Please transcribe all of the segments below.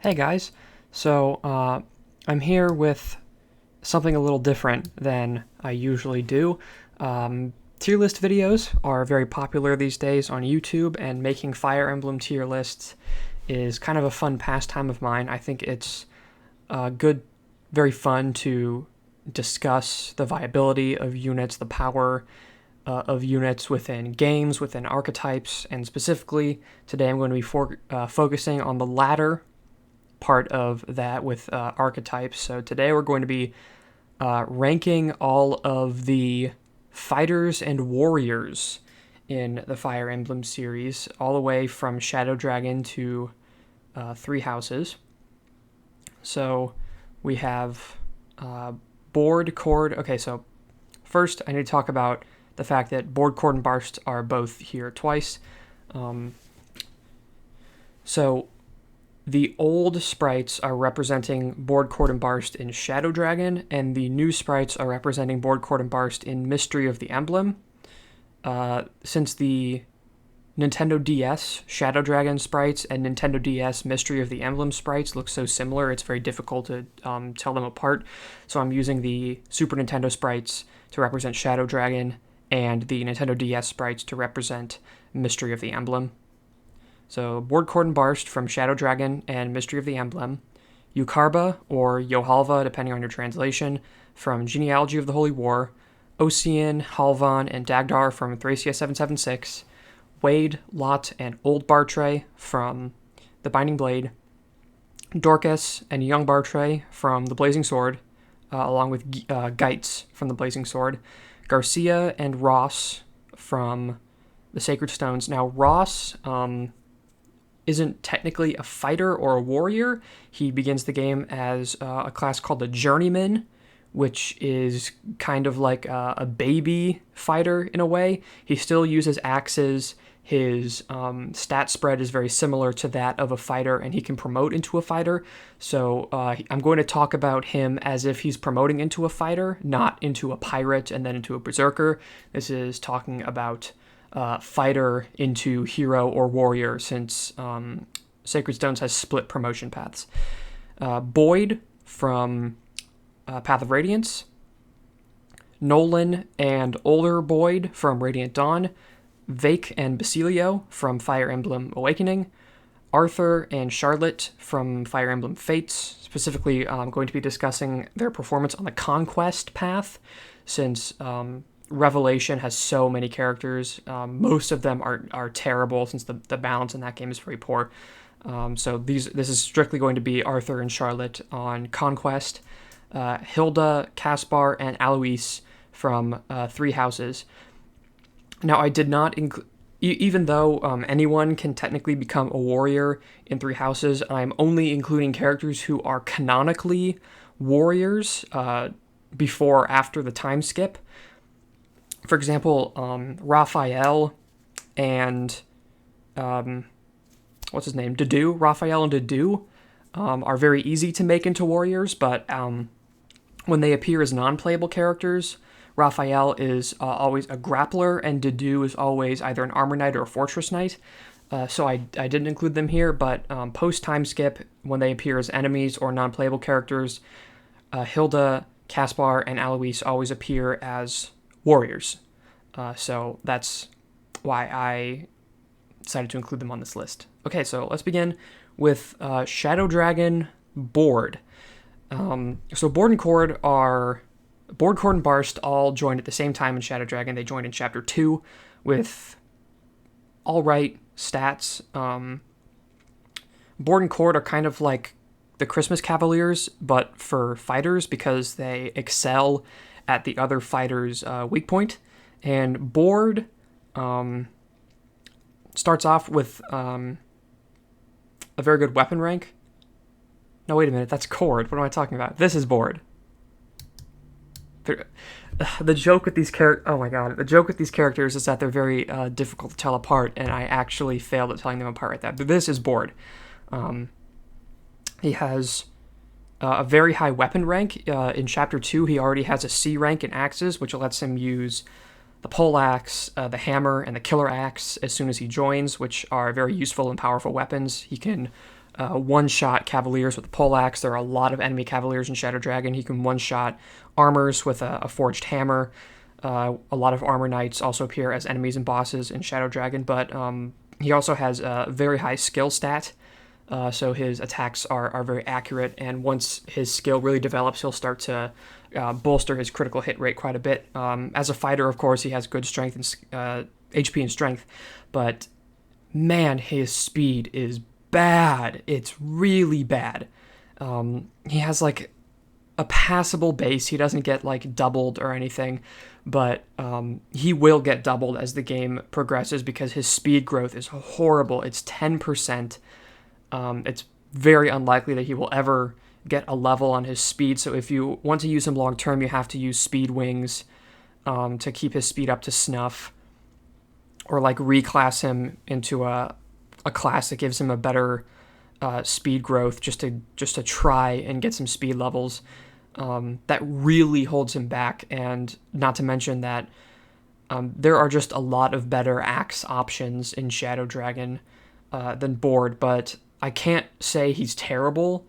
Hey guys, I'm here with something a little different than I usually do. Tier list videos are very popular these days on YouTube, and making Fire Emblem tier lists is kind of a fun pastime of mine. I think it's good, very fun to discuss the viability of units, the power of units within games, within archetypes, and specifically today I'm going to be focusing on the latter part of that with archetypes. So today we're going to be ranking all of the fighters and warriors in the Fire Emblem series, all the way from Shadow Dragon to Three Houses. So we have Board, Chord. Okay, so first I need to talk about the fact that Board, Chord, and Barst are both here twice. Um, so the old sprites are representing Board, Chord, and Barst in Shadow Dragon, and the new sprites are representing Board, Chord, and Barst in Mystery of the Emblem. Since the Nintendo DS Shadow Dragon sprites and Nintendo DS Mystery of the Emblem sprites look so similar, it's very difficult to tell them apart. So I'm using the Super Nintendo sprites to represent Shadow Dragon and the Nintendo DS sprites to represent Mystery of the Emblem. So Board, Chord, and Barst from Shadow Dragon and Mystery of the Emblem. Eukarba, or Yohalva, depending on your translation, from Genealogy of the Holy War. Ocean, Halvan, and Dagdar from Thracia 776. Wade, Lot, and Old Bartray from The Binding Blade. Dorcas and Young Bartray from The Blazing Sword, along with Geitz from The Blazing Sword. Garcia and Ross from The Sacred Stones. Now, Ross isn't technically a fighter or a warrior. He begins the game as a class called the Journeyman, which is kind of like a baby fighter in a way. He still uses axes. His stat spread is very similar to that of a fighter, and he can promote into a fighter. So I'm going to talk about him as if he's promoting into a fighter, not into a pirate and then into a berserker. This is talking about fighter into hero or warrior, since Sacred Stones has split promotion paths. Boyd from Path of Radiance. Nolan and older Boyd from Radiant Dawn. Vake and Basilio from Fire Emblem Awakening. Arthur and Charlotte from Fire Emblem Fates. Specifically, I'm going to be discussing their performance on the Conquest path, since Revelation has so many characters. Most of them are terrible, since the balance in that game is very poor. So this is strictly going to be Arthur and Charlotte on Conquest. Hilda, Caspar, and Alois from Three Houses. Now, I did not include, even though anyone can technically become a warrior in Three Houses, I'm only including characters who are canonically warriors before or after the time skip. For example, Raphael and what's his name? Dedue. Raphael and Dedue are very easy to make into warriors, but when they appear as non-playable characters, Raphael is always a grappler, and Dedue is always either an armor knight or a fortress knight. So I didn't include them here, but post-time skip, when they appear as enemies or non-playable characters, Hilda, Caspar, and Alois always appear as warriors. So that's why I decided to include them on this list. Okay, so let's begin with Shadow Dragon Board. So Board and Chord and Barst all joined at the same time in Shadow Dragon. They joined in Chapter 2 with all-right stats. Board and Chord are kind of like the Christmas Cavaliers, but for fighters, because they excel at the other fighter's weak point. And Board starts off with a very good weapon rank. No, wait a minute, that's Chord. What am I talking about? This is Board. The joke with these the joke with these characters is that they're very difficult to tell apart, and I actually failed at telling them apart right there. But this is Board. He has a very high weapon rank. In Chapter 2, he already has a C rank in axes, which lets him use the poleaxe, the hammer, and the killer axe as soon as he joins, which are very useful and powerful weapons. He can one-shot cavaliers with a poleaxe. There are a lot of enemy cavaliers in Shadow Dragon. He can one-shot armors with a forged hammer. A lot of armor knights also appear as enemies and bosses in Shadow Dragon, but he also has a very high skill stat, so his attacks are very accurate, and once his skill really develops, he'll start to bolster his critical hit rate quite a bit. As a fighter, of course, he has good strength and HP and strength, but man, his speed is bad. It's really bad. He has like a passable base. He doesn't get like doubled or anything, but he will get doubled as the game progresses because his speed growth is horrible. It's 10%. It's very unlikely that he will ever get a level on his speed. So if you want to use him long term, you have to use speed wings to keep his speed up to snuff, or like reclass him into a class that gives him a better speed growth just to try and get some speed levels. That really holds him back, and not to mention that there are just a lot of better axe options in Shadow Dragon than Board, but I can't say he's terrible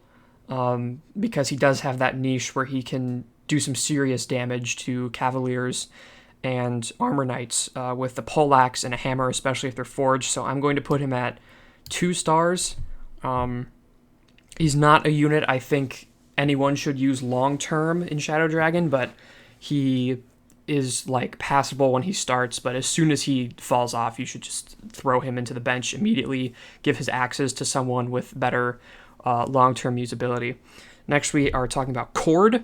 because he does have that niche where he can do some serious damage to cavaliers and armor knights with the poleaxe and a hammer, especially if they're forged. So I'm going to put him at 2 stars. He's not a unit I think anyone should use long term in Shadow Dragon, but he is like passable when he starts, but as soon as he falls off, you should just throw him into the bench immediately, give his axes to someone with better long-term usability. Next, we are talking about Cord.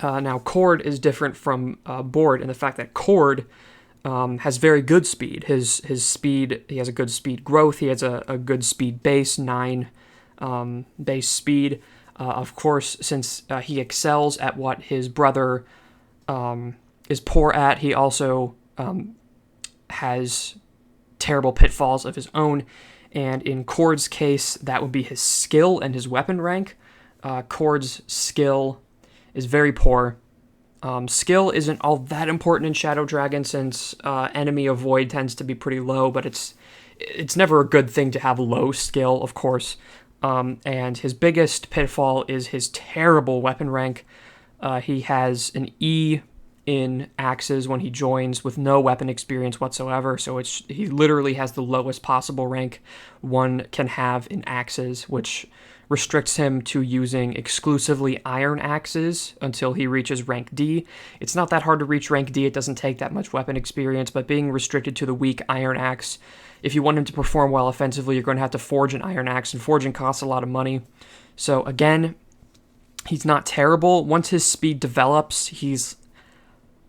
Now, Cord is different from Board in the fact that Cord has very good speed. His speed, he has a good speed growth. He has a good speed base, 9 base speed. Of course, since he excels at what his brother is poor at, he also has terrible pitfalls of his own. And in Cord's case, that would be his skill and his weapon rank. Cord's skill is very poor. Skill isn't all that important in Shadow Dragon since enemy avoid tends to be pretty low, but it's never a good thing to have low skill, of course. And his biggest pitfall is his terrible weapon rank. He has an E in axes when he joins with no weapon experience whatsoever, so he literally has the lowest possible rank one can have in axes, which restricts him to using exclusively iron axes until he reaches rank D. It's not that hard to reach rank D, it doesn't take that much weapon experience, but being restricted to the weak iron axe, if you want him to perform well offensively, you're going to have to forge an iron axe, and forging costs a lot of money. So again, he's not terrible. Once his speed develops, he's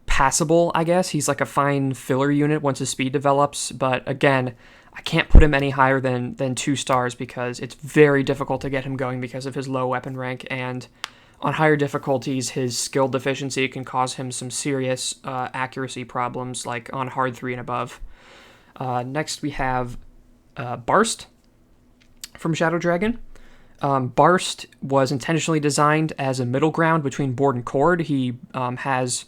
passable, I guess. He's like a fine filler unit once his speed develops, but again, I can't put him any higher than 2 stars because it's very difficult to get him going because of his low weapon rank, and on higher difficulties, his skill deficiency can cause him some serious accuracy problems, like on hard 3 and above. Next, we have Barst from Shadow Dragon. Barst was intentionally designed as a middle ground between Board and Cord. He has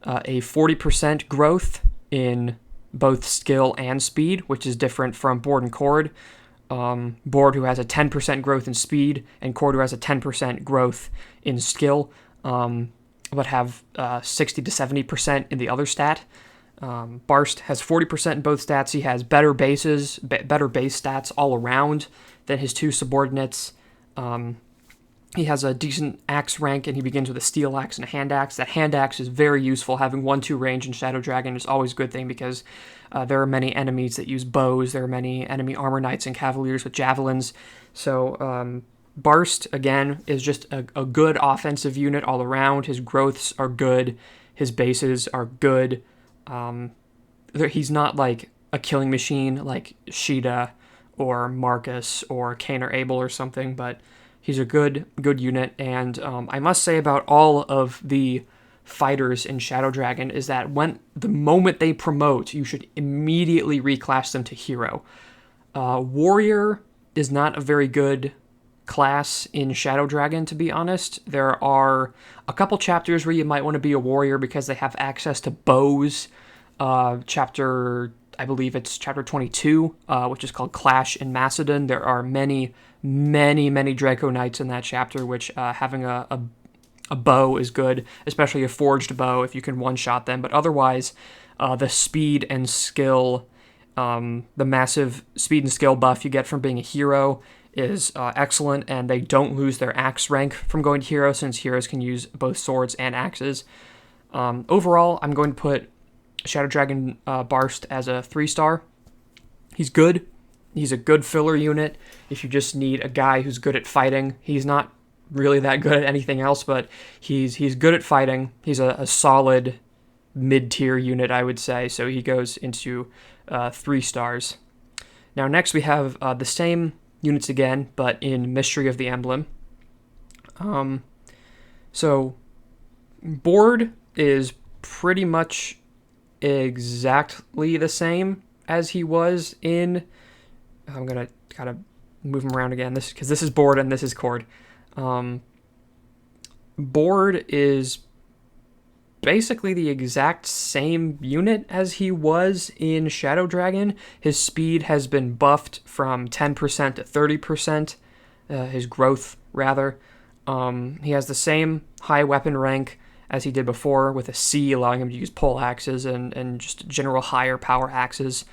a 40% growth in both skill and speed, which is different from Board and Cord. Board, who has a 10% growth in speed, and Cord, who has a 10% growth in skill, but have 60 to 70% in the other stat. Barst has 40% in both stats. He has better bases, better base stats all around than his 2 subordinates. He has a decent axe rank, and he begins with a steel axe and a hand axe. That hand axe is very useful. Having 1-2 range in Shadow Dragon is always a good thing because there are many enemies that use bows. There are many enemy armor knights and cavaliers with javelins. So Barst, again, is just a good offensive unit all around. His growths are good. His bases are good. He's not like a killing machine like Sheeta or Marcus or Cain or Abel or something, but he's a good unit, and I must say about all of the fighters in Shadow Dragon is that the moment they promote, you should immediately reclass them to hero. Warrior is not a very good class in Shadow Dragon, to be honest. There are a couple chapters where you might want to be a warrior because they have access to bows. Chapter I believe it's chapter 22, which is called Clash in Macedon. There are many, many, many Draco Knights in that chapter, which having a bow is good, especially a forged bow if you can one-shot them. But otherwise, the speed and skill, the massive speed and skill buff you get from being a hero is excellent, and they don't lose their axe rank from going to hero, since heroes can use both swords and axes. Overall, I'm going to put Shadow Dragon Barst as a 3-star. He's good. He's a good filler unit. If you just need a guy who's good at fighting, he's not really that good at anything else, but he's good at fighting. He's a solid mid-tier unit, I would say, so he goes into 3 stars. Now next we have the same units again, but in Mystery of the Emblem. So board is pretty much exactly the same as he was in... I'm going to kind of move him around again, because this is board and this is cord. Board is basically the exact same unit as he was in Shadow Dragon. His speed has been buffed from 10% to 30%, his growth, rather. He has the same high weapon rank as he did before, with a C, allowing him to use pole axes and just general higher power axes.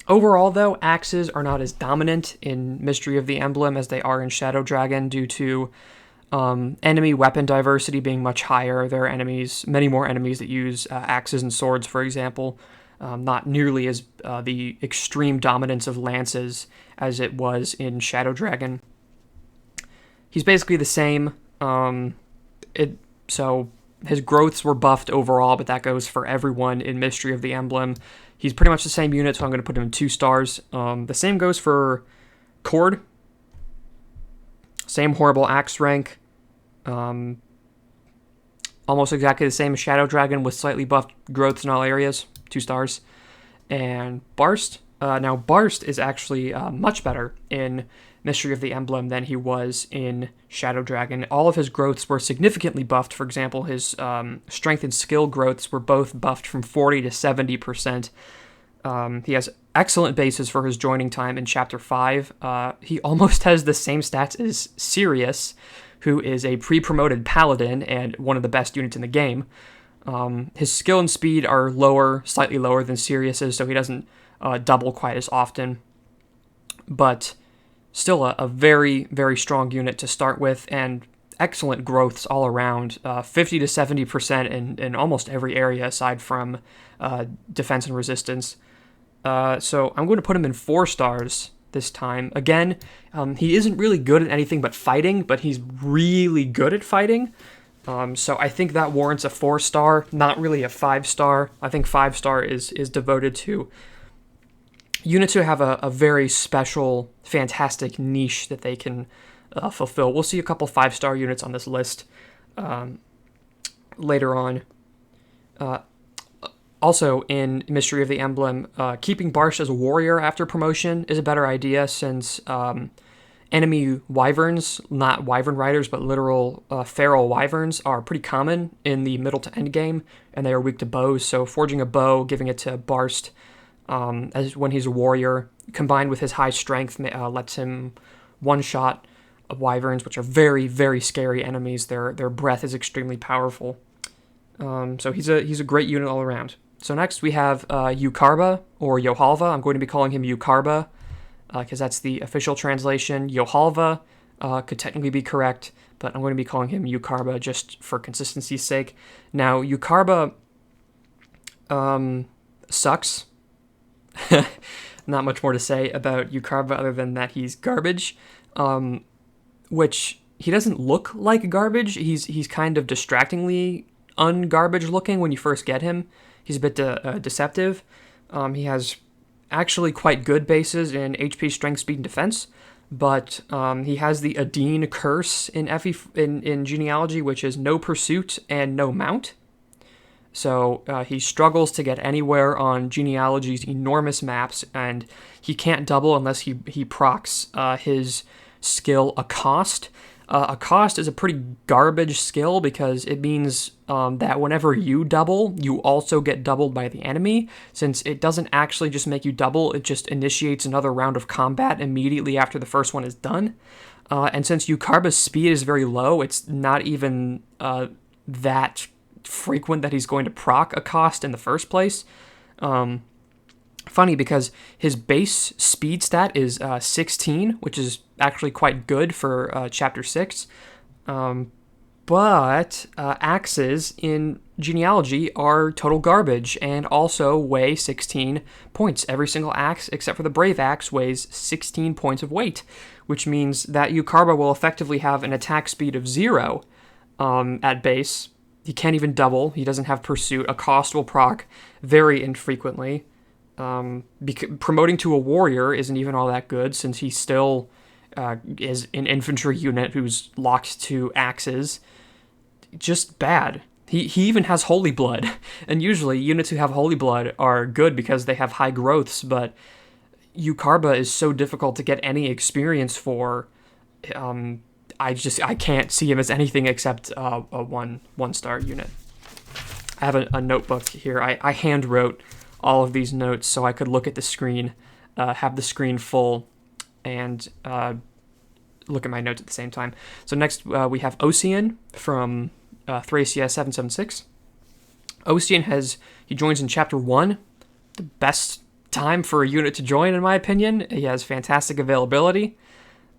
Overall, though, axes are not as dominant in Mystery of the Emblem as they are in Shadow Dragon, due to enemy weapon diversity being much higher. There are many more enemies that use axes and swords, for example. Not nearly as the extreme dominance of lances as it was in Shadow Dragon. He's basically the same. So his growths were buffed overall, but that goes for everyone in Mystery of the Emblem. He's pretty much the same unit, so I'm going to put him in 2 stars. The same goes for Cord. Same horrible axe rank. Almost exactly the same as Shadow Dragon, with slightly buffed growths in all areas. 2 stars. And Barst. Now, Barst is actually much better in Mystery of the Emblem than he was in Shadow Dragon. All of his growths were significantly buffed. For example, his strength and skill growths were both buffed from 40 to 70%. He has excellent bases for his joining time in Chapter 5. He almost has the same stats as Sirius, who is a pre-promoted paladin and one of the best units in the game. His skill and speed are slightly lower than Sirius's, so he doesn't double quite as often. But still a very, very strong unit to start with, and excellent growths all around, 50 to 70% in almost every area aside from defense and resistance. So I'm going to put him in 4 stars this time. Again, he isn't really good at anything but fighting, but he's really good at fighting. So I think that warrants a 4-star, not really a 5-star. I think 5-star is devoted to units who have a very special, fantastic niche that they can fulfill. We'll see a couple 5-star units on this list later on. Also, in Mystery of the Emblem, keeping Barst as a warrior after promotion is a better idea, since enemy wyverns, not wyvern riders, but literal feral wyverns, are pretty common in the middle to end game, and they are weak to bows. So forging a bow, giving it to Barst as when he's a warrior, combined with his high strength, lets him one-shot wyverns, which are very, very scary enemies. Their breath is extremely powerful. So he's a great unit all around. So next we have Eukarba, or Yohalva. I'm going to be calling him Eukarba, because that's the official translation. Yohalva could technically be correct, but I'm going to be calling him Eukarba just for consistency's sake. Now, Eukarba sucks. Not much more to say about Eukarba other than that he's garbage, which he doesn't look like garbage. He's kind of distractingly ungarbage looking when you first get him. He's a bit deceptive. He has actually quite good bases in HP, strength, speed, and defense, but he has the Adine curse in in genealogy, which is no pursuit and no mount. So he struggles to get anywhere on genealogy's enormous maps, and he can't double unless he procs his skill Accost. Accost is a pretty garbage skill because it means that whenever you double, you also get doubled by the enemy. Since it doesn't actually just make you double, it just initiates another round of combat immediately after the first one is done. And since Yukarba's speed is very low, it's not even that frequent that he's going to proc Accost in the first place. Funny because his base speed stat is 16, which is actually quite good for Chapter 6. But axes in genealogy are total garbage and also weigh 16 points. Every single axe, except for the brave axe, weighs 16 points of weight, which means that Yukarba will effectively have an attack speed of 0 at base. He can't even double. He doesn't have pursuit. Accost will proc very infrequently. Promoting to a warrior isn't even all that good since he still is an infantry unit who's locked to axes. Just bad. He even has Holy Blood, and usually units who have Holy Blood are good because they have high growths, but Yukarba is so difficult to get any experience for. I can't see him as anything except a one-star unit. I have a notebook here. I hand wrote all of these notes so I could look at the screen, have the screen full, and look at my notes at the same time. So next we have Ocean from Thracia 776. Ocean he joins in Chapter 1, the best time for a unit to join in my opinion. He has fantastic availability.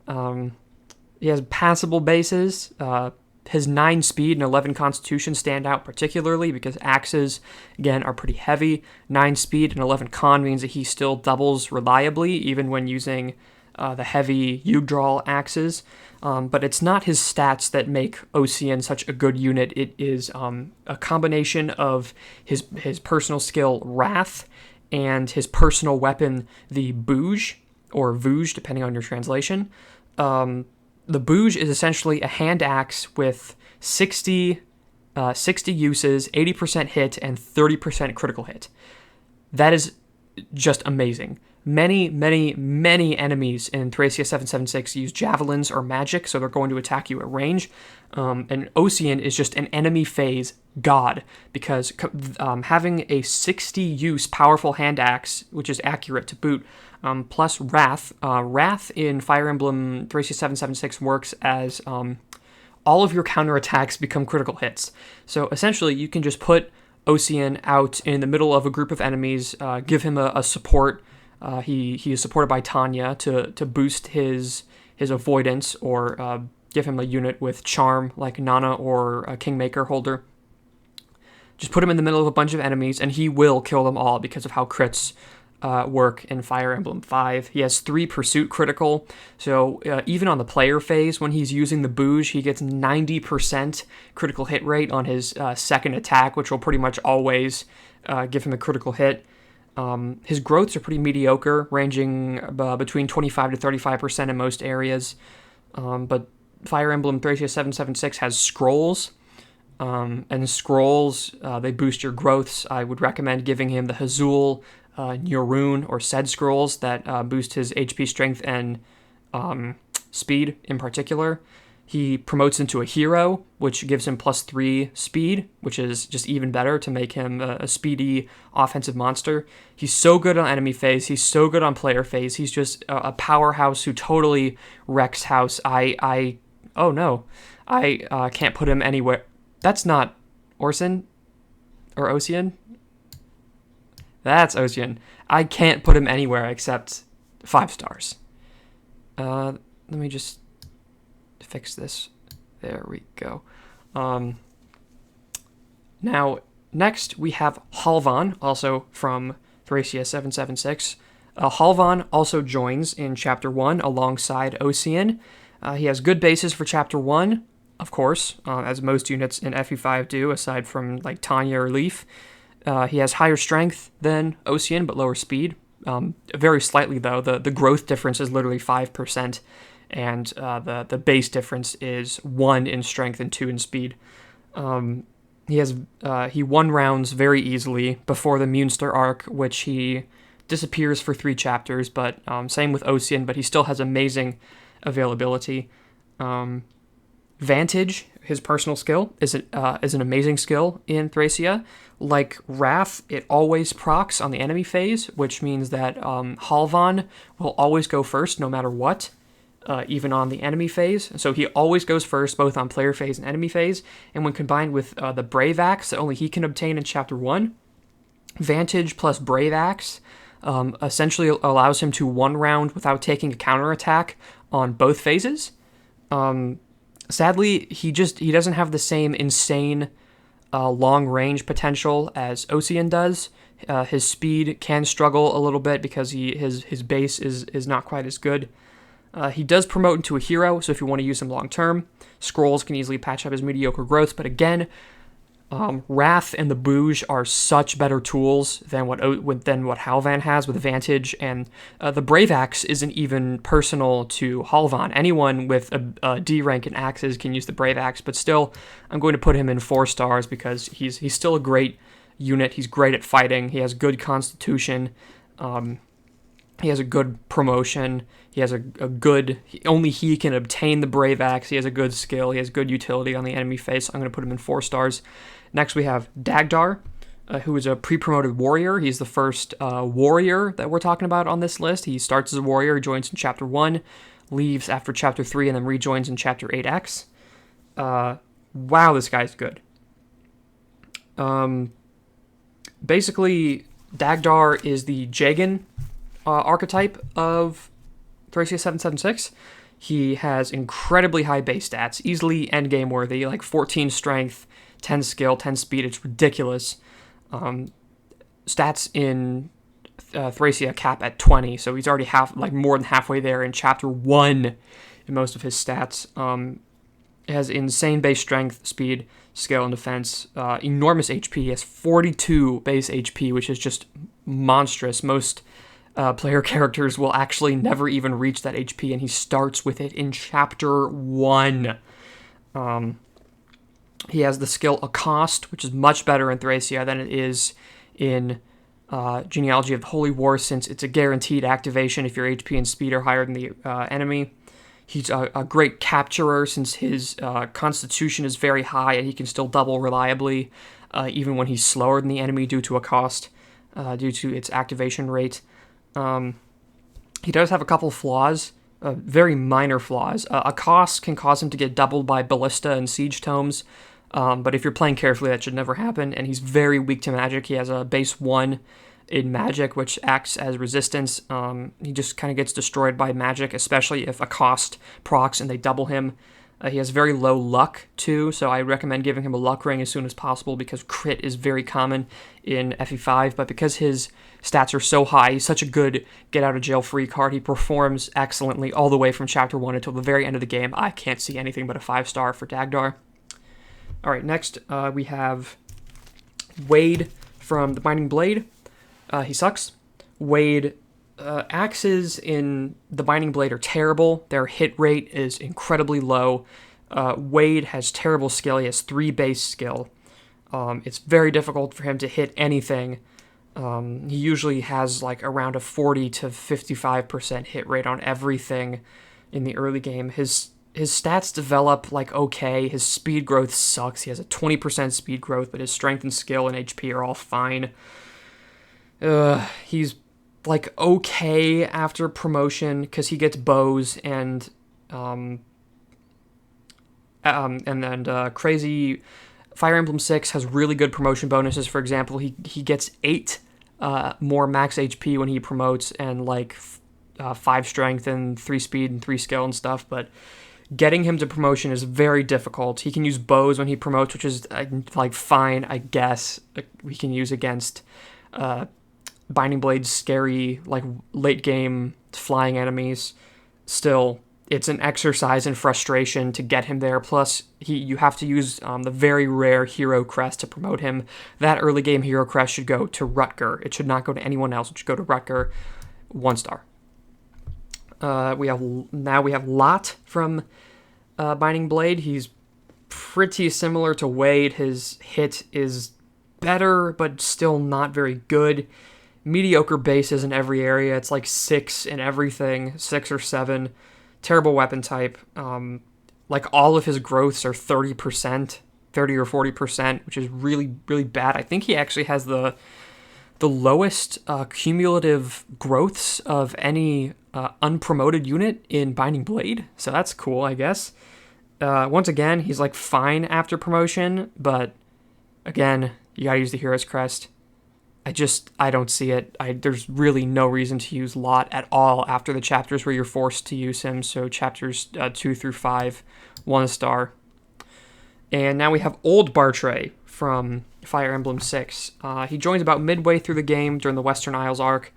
He has passable bases. His 9 speed and 11 constitution stand out particularly because axes, again, are pretty heavy. 9 speed and 11 con means that he still doubles reliably even when using the heavy Yggdrasil axes. But it's not his stats that make Ocean such a good unit. It is a combination of his personal skill, Wrath, and his personal weapon, the Bouge, or Vouge, depending on your translation. The Bouge is essentially a hand axe with 60 uses, 80% hit, and 30% critical hit. That is just amazing. Many enemies in Thracia 776 use javelins or magic, so they're going to attack you at range. And Ocean is just an enemy phase god, because having a 60-use powerful hand axe, which is accurate to boot, plus Wrath. Wrath in Fire Emblem Thracia 776 works as all of your counterattacks become critical hits. So essentially, you can just put Ocean out in the middle of a group of enemies, give him a support. He is supported by Tanya to boost his avoidance, or give him a unit with charm like Nana or a Kingmaker holder. Just put him in the middle of a bunch of enemies, and he will kill them all because of how crits work in Fire Emblem 5. He has 3 pursuit critical, so even on the player phase, when he's using the Bouge, he gets 90% critical hit rate on his second attack, which will pretty much always give him a critical hit. His growths are pretty mediocre, ranging between 25 to 35% in most areas, but Fire Emblem Thracia 776 has scrolls, and scrolls, they boost your growths. I would recommend giving him the Hazul, Nyorun, or Sed scrolls that boost his HP, strength, and speed in particular. He promotes into a hero, which gives him +3 speed, which is just even better to make him a speedy offensive monster. He's so good on enemy phase. He's so good on player phase. He's just a powerhouse who totally wrecks house. Oh no, I can't put him anywhere. That's not Orson or Ocean. That's Ocean. I can't put him anywhere except 5 stars. Let me just fix this. There we go. Now, next we have Halvan, also from Thracia 776. Halvan also joins in Chapter 1 alongside Ocean. He has good bases for Chapter 1, of course, as most units in FE5 do, aside from like Tanya or Leaf. He has higher strength than Ocean, but lower speed. Very slightly, though. The growth difference is literally 5%, and the base difference is 1 in strength and 2 in speed. He won rounds very easily before the Munster arc, which he disappears for 3 chapters, but same with Ocean, but he still has amazing availability. Vantage, his personal skill, is an amazing skill in Thracia. Like Wrath, it always procs on the enemy phase, which means that Halvan will always go first no matter what, even on the enemy phase. So he always goes first, both on player phase and enemy phase. And when combined with the Brave Axe that only he can obtain in Chapter 1, Vantage plus Brave Axe essentially allows him to one round without taking a counterattack on both phases. Sadly, he doesn't have the same insane long range potential as Ocean does. His speed can struggle a little bit because his base is not quite as good. He does promote into a hero, so if you want to use him long term, Scrolls can easily patch up his mediocre growth. But again, Wrath and the Bouge are such better tools than what Halvan has with Vantage, and the Brave Axe isn't even personal to Halvan. Anyone with a D rank in axes can use the Brave Axe, but still, I'm going to put him in 4 stars because he's still a great unit. He's great at fighting. He has good constitution. He has a good promotion. He has a good... Only he can obtain the Brave Axe. He has a good skill. He has good utility on the enemy face. I'm going to put him in 4 stars. Next, we have Dagdar, who is a pre-promoted warrior. He's the first warrior that we're talking about on this list. He starts as a warrior, joins in Chapter 1, leaves after Chapter 3, and then rejoins in Chapter 8X. Wow, this guy's good. Basically, Dagdar is the Jagan archetype of Thracia 776. He has incredibly high base stats, easily endgame worthy, like 14 strength, 10 skill, 10 speed. It's ridiculous. Stats in Thracia cap at 20, so he's already more than halfway there in Chapter 1 in most of his stats. Has insane base strength, speed, skill, and defense. Enormous HP. He has 42 base HP, which is just monstrous. Most player characters will actually never even reach that HP, and he starts with it in Chapter 1. He has the skill Accost, which is much better in Thracia than it is in Genealogy of the Holy War, since it's a guaranteed activation if your HP and speed are higher than the enemy. He's a great capturer, since his constitution is very high, and he can still double reliably, even when he's slower than the enemy due to Accost, due to its activation rate. He does have a couple flaws, very minor flaws. Accost can cause him to get doubled by Ballista and Siege Tomes, but if you're playing carefully, that should never happen, and he's very weak to magic. He has a base 1 in magic, which acts as resistance. He just kind of gets destroyed by magic, especially if Accost procs and they double him. He has very low luck, too, so I recommend giving him a luck ring as soon as possible, because crit is very common in FE5, but because his stats are so high, he's such a good get-out-of-jail-free card. He performs excellently all the way from Chapter 1 until the very end of the game. I can't see anything but a 5-star for Dagdar. All right, next we have Wade from the Binding Blade. He sucks. Wade, axes in the Binding Blade are terrible. Their hit rate is incredibly low. Wade has terrible skill. He has 3 base skill. It's very difficult for him to hit anything. He usually has like around a 40 to 55% hit rate on everything in the early game. His stats develop like okay. His speed growth sucks. He has a 20% speed growth, but his strength and skill and HP are all fine. He's like okay after promotion because he gets bows and crazy. Fire Emblem 6 has really good promotion bonuses. For example, he gets 8 more max HP when he promotes, and like 5 strength and 3 speed and 3 skill and stuff, but getting him to promotion is very difficult. He can use bows when he promotes, which is like fine, I guess. We can use against Binding Blade's scary, like late game flying enemies. Still, it's an exercise in frustration to get him there. Plus, you have to use the very rare Hero Crest to promote him. That early game Hero Crest should go to Rutger. It should not go to anyone else. It should go to Rutger. 1 star. We have Lot from Binding Blade. He's pretty similar to Wade. His hit is better, but still not very good. Mediocre bases in every area. It's like 6 in everything, 6 or 7. Terrible weapon type. like all of his growths are 30%, 30 or 40%, which is really, really bad. I think he actually has the lowest cumulative growths of any unpromoted unit in Binding Blade. So that's cool, I guess. Once again, he's like fine after promotion, but again, you gotta use the Hero's Crest. I don't see it. There's really no reason to use Lot at all after the chapters where you're forced to use him. So chapters 2 through 5, 1 star. And now we have Old Bartray from Fire Emblem 6. He joins about midway through the game during the Western Isles arc.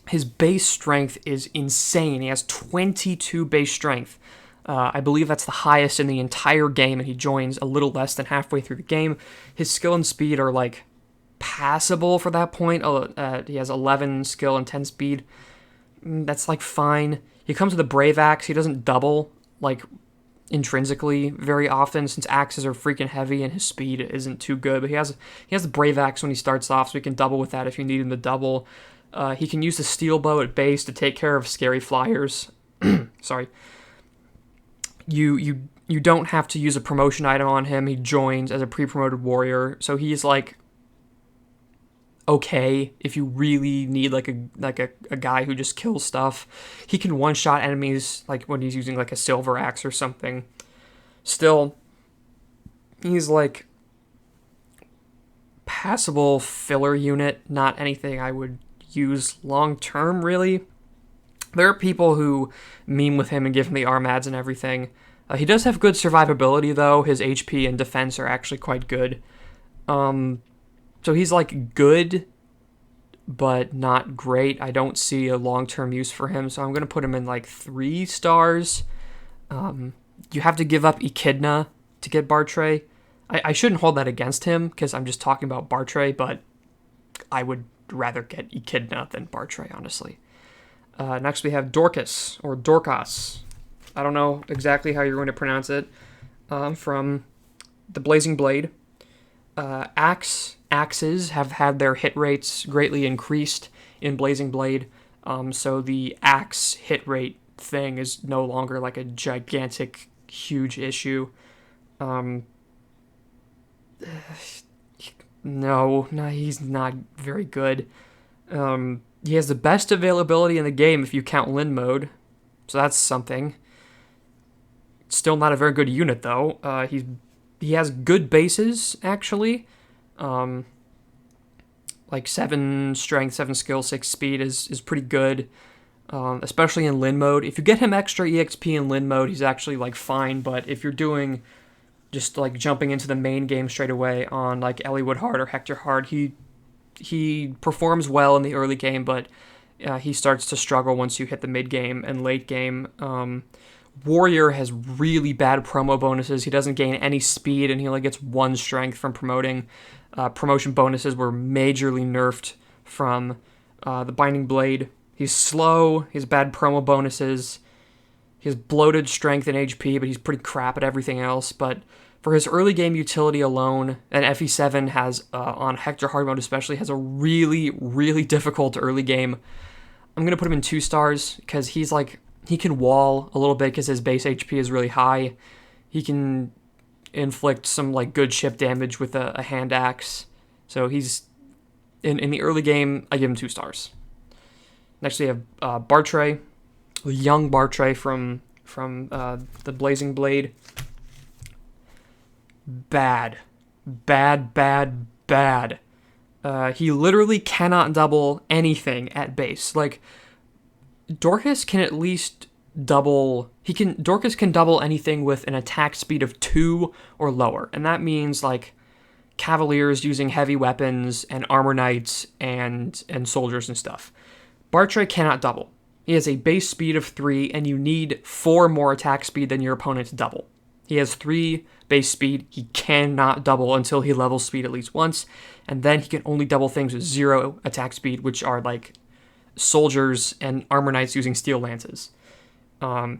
His base strength is insane. He has 22 base strength. I believe that's the highest in the entire game, and he joins a little less than halfway through the game. His skill and speed are like passable for that point. He has 11 skill and 10 speed. That's like fine. He comes with a Brave Axe. He doesn't double like intrinsically very often since axes are freaking heavy and his speed isn't too good. But he has the Brave Axe when he starts off, so he can double with that if you need him to double. He can use the Steel Bow at base to take care of scary flyers. Sorry. You don't have to use a promotion item on him. He joins as a pre-promoted warrior, so he's like okay if you really need like a guy who just kills stuff. He can one-shot enemies like when he's using like a silver axe or something. Still, he's like passable filler unit, not anything I would use long-term really. There are people who meme with him and give him the Armads and everything. He does have good survivability though. His HP and defense are actually quite good. So he's like good, but not great. I don't see a long-term use for him, so I'm going to put him in like 3 stars. You have to give up Echidna to get Bartray. I shouldn't hold that against him because I'm just talking about Bartray, but I would rather get Echidna than Bartray, honestly. Next we have Dorcas, or Dorcas. I don't know exactly how you're going to pronounce it. From the Blazing Blade. Axes have had their hit rates greatly increased in Blazing Blade, so the axe hit rate thing is no longer like a gigantic, huge issue. No, he's not very good. He has the best availability in the game if you count Lin mode, so that's something. Still not a very good unit though. He has good bases actually. Like 7 strength, 7 skill, 6 speed is pretty good, especially in Lin mode. If you get him extra EXP in Lin mode, he's actually like fine, but if you're doing just like jumping into the main game straight away on like Eliwood Hard or Hector Hard, he performs well in the early game, but he starts to struggle once you hit the mid game and late game. Warrior has really bad promo bonuses. He doesn't gain any speed, and he only gets 1 strength from promoting. Promotion bonuses were majorly nerfed from the Binding Blade. He's slow. He has bad promo bonuses. He has bloated strength and HP, but he's pretty crap at everything else. But for his early game utility alone, and FE7 has, on Hector Hard mode especially, has a really, really difficult early game. I'm going to put him in 2 stars because he's like, he can wall a little bit because his base HP is really high. He can inflict some like good chip damage with a hand axe. So he's in the early game, I give him 2 stars. Next we have Bartray, the young Bartray from the Blazing Blade. Bad. He literally cannot double anything at base. Like, Dorcas can at least double... Dorcas can double anything with an attack speed of 2 or lower. And that means, like, Cavaliers using heavy weapons and Armor Knights and soldiers and stuff. Bartray cannot double. He has a base speed of 3, and you need 4 more attack speed than your opponent to double. He has 3 base speed. He cannot double until he levels speed at least once. And then he can only double things with 0 attack speed, which are, like, soldiers and Armor Knights using steel lances.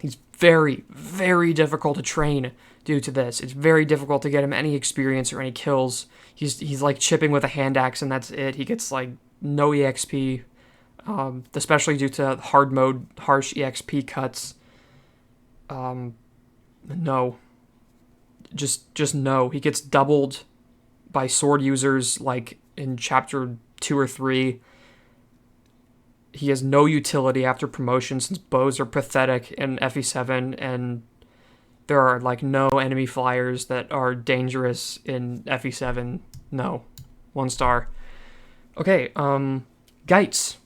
He's very, very difficult to train due to this. It's very difficult to get him any experience or any kills. He's like chipping with a hand axe and that's it. He gets like no EXP, especially due to hard mode, harsh EXP cuts. No. Just no. He gets doubled by sword users like in chapter 2 or 3. He has no utility after promotion since bows are pathetic in FE7, and there are like no enemy flyers that are dangerous in FE7. No. 1 star. Okay, Geitz,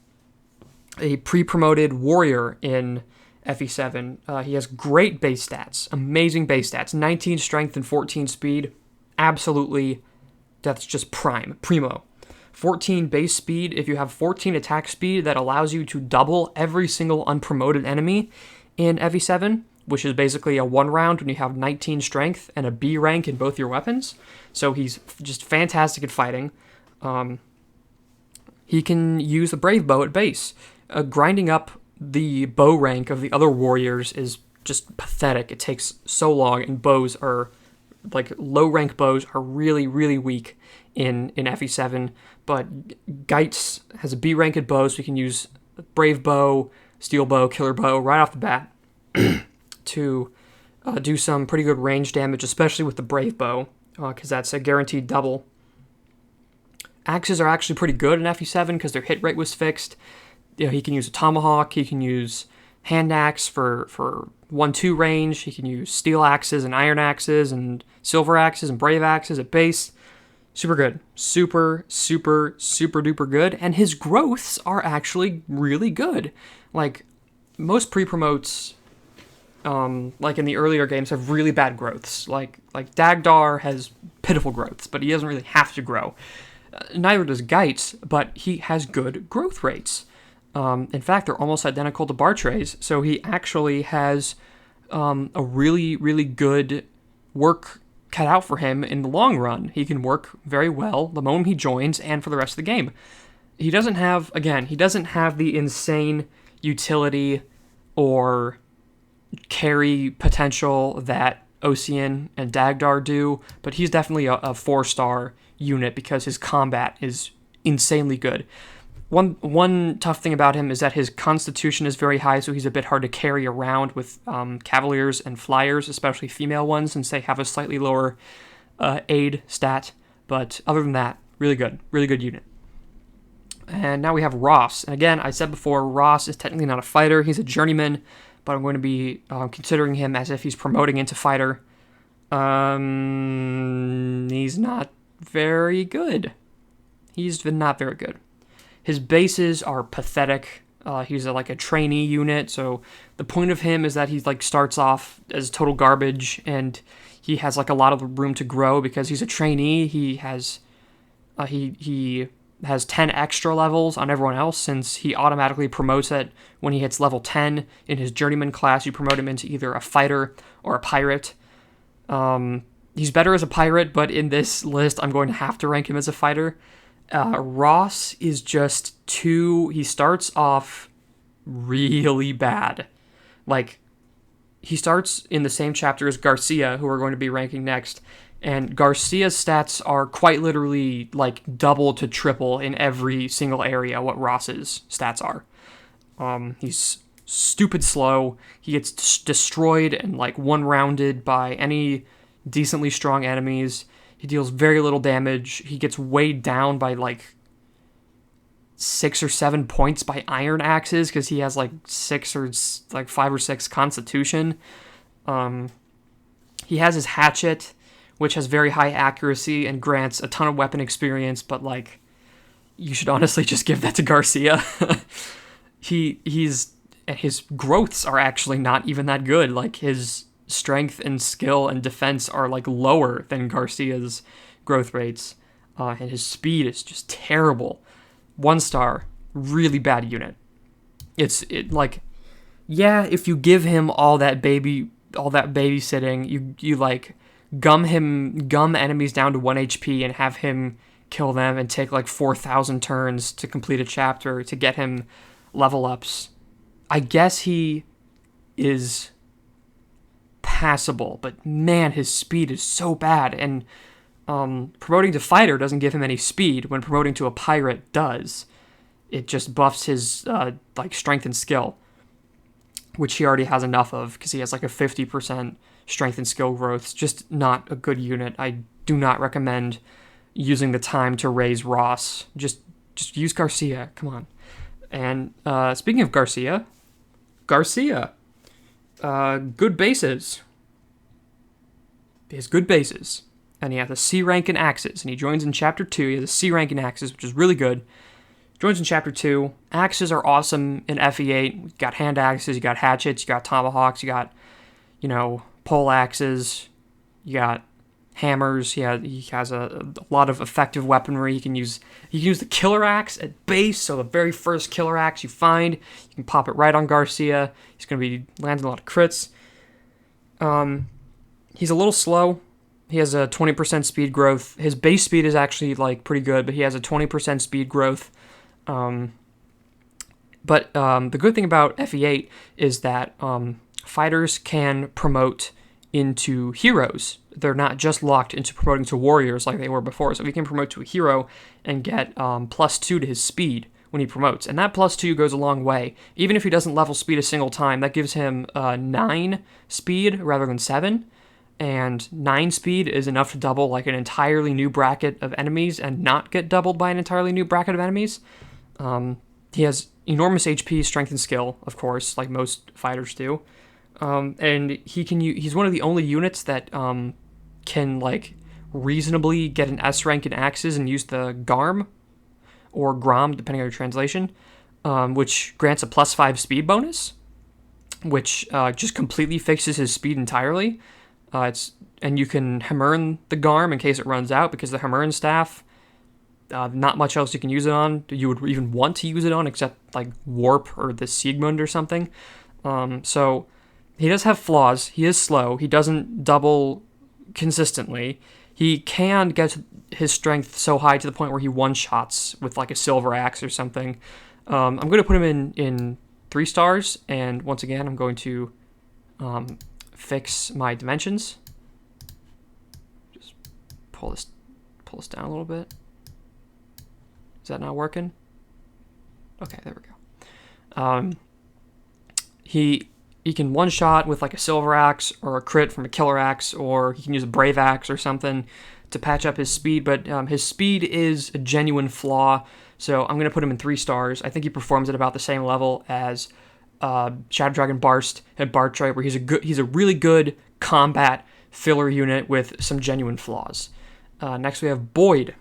a pre-promoted warrior in FE7. He has great base stats, amazing base stats, 19 strength and 14 speed. Absolutely, that's just primo. 14 base speed. If you have 14 attack speed, that allows you to double every single unpromoted enemy in FE7, which is basically a 1 round when you have 19 strength and a B rank in both your weapons. So he's just fantastic at fighting. He can use the Brave Bow at base. Grinding up the bow rank of the other warriors is just pathetic. It takes so long, and bows are, like, low rank bows are really, really weak in FE7. But Geitz has a B ranked bow, so you can use Brave Bow, Steel Bow, Killer Bow right off the bat to do some pretty good range damage, especially with the Brave Bow, because that's a guaranteed double. Axes are actually pretty good in FE7 because their hit rate was fixed. He can use a tomahawk, he can use hand axe for 1-2 range, he can use steel axes and iron axes and silver axes and brave axes at base. Super good. Super duper good. And his growths are actually really good. Like, most pre-promotes, like in the earlier games, have really bad growths. Like Dagdar has pitiful growths, but he doesn't really have to grow. Neither does Geitz, but he has good growth rates. In fact, they're almost identical to Bartre's, so he actually has a really, really good work cut out for him in the long run. He can work very well the moment he joins and for the rest of the game. He doesn't have the insane utility or carry potential that Ocean and Dagdar do, but he's definitely a 4-star unit because his combat is insanely good. One tough thing about him is that his constitution is very high, so he's a bit hard to carry around with cavaliers and flyers, especially female ones, since they have a slightly lower aid stat. But other than that, really good unit. And now we have Ross. And again, I said before, Ross is technically not a fighter. He's a journeyman, but I'm going to be considering him as if he's promoting into fighter. He's not very good. He's not very good. His bases are pathetic. He's like a trainee unit, so the point of him is that he like starts off as total garbage, and he has like a lot of room to grow because he's a trainee. He has 10 extra levels on everyone else since he automatically promotes it when he hits level 10 in his journeyman class. You promote him into either a fighter or a pirate. He's better as a pirate, but in this list, I'm going to have to rank him as a fighter. Ross is just he starts off really bad. Like, he starts in the same chapter as Garcia, who we're going to be ranking next, and Garcia's stats are quite literally like double to triple in every single area what Ross's stats are. He's stupid slow. He gets destroyed and like one-rounded by any decently strong enemies. He deals very little damage. He gets weighed down by like 6 or 7 points by iron axes because he has like 5 or 6 constitution. He has his hatchet, which has very high accuracy and grants a ton of weapon experience, but like, you should honestly just give that to Garcia. His growths are actually not even that good. Like, his strength and skill and defense are like lower than Garcia's growth rates, and his speed is just terrible. 1 star, really bad unit. If you give him all that babysitting, you like gum enemies down to 1 HP and have him kill them and take like 4,000 turns to complete a chapter to get him level ups. I guess he is passable, but man, his speed is so bad, and promoting to fighter doesn't give him any speed when promoting to a pirate does. It just buffs his strength and skill. which he already has enough of because he has like a 50% strength and skill growth. It's just not a good unit. I do not recommend using the time to raise Ross. Just use Garcia. Come on. And speaking of Garcia, good bases. He has good bases. And he has a C rank in axes. And he joins in Chapter 2. He has a C rank in axes, which is really good. Joins in Chapter 2. Axes are awesome in FE8. You got hand axes, you got hatchets, you got tomahawks, you got, pole axes, you got hammers. He has a lot of effective weaponry. He can use the killer axe at base, so the very first killer axe you find, you can pop it right on Garcia. He's going to be landing a lot of crits. He's a little slow. He has a 20% speed growth. His base speed is actually pretty good, but he has a 20% speed growth. But the good thing about FE8 is that fighters can promote into heroes. They're not just locked into promoting to warriors like they were before. So he can promote to a hero and get +2 to his speed when he promotes. And that +2 goes a long way. Even if he doesn't level speed a single time, that gives him 9 speed rather than 7. And 9 speed is enough to double an entirely new bracket of enemies and not get doubled by an entirely new bracket of enemies. He has enormous HP, strength, and skill, of course, like most fighters do. And he's one of the only units that can reasonably get an S rank in axes and use the Garm or Grom, depending on your translation, which grants a +5 speed bonus, which just completely fixes his speed entirely. And you can Hammer'n the Garm in case it runs out, because the Hammer'n staff, not much else you can use it on. You would even want to use it on except Warp or the Siegmund or something. So he does have flaws. He is slow. He doesn't double consistently. He can get his strength so high to the point where he one-shots with a silver axe or something. I'm going to put him in 3 stars, and once again, I'm going to fix my dimensions. Just pull this down a little bit. Is that not working? Okay, there we go. He can one-shot with a silver axe or a crit from a killer axe, or he can use a brave axe or something to patch up his speed, but his speed is a genuine flaw, so I'm going to put him in 3 stars. I think he performs at about the same level as Shadow Dragon Barst and Bartroy, where he's a really good combat filler unit with some genuine flaws. Next we have Boyd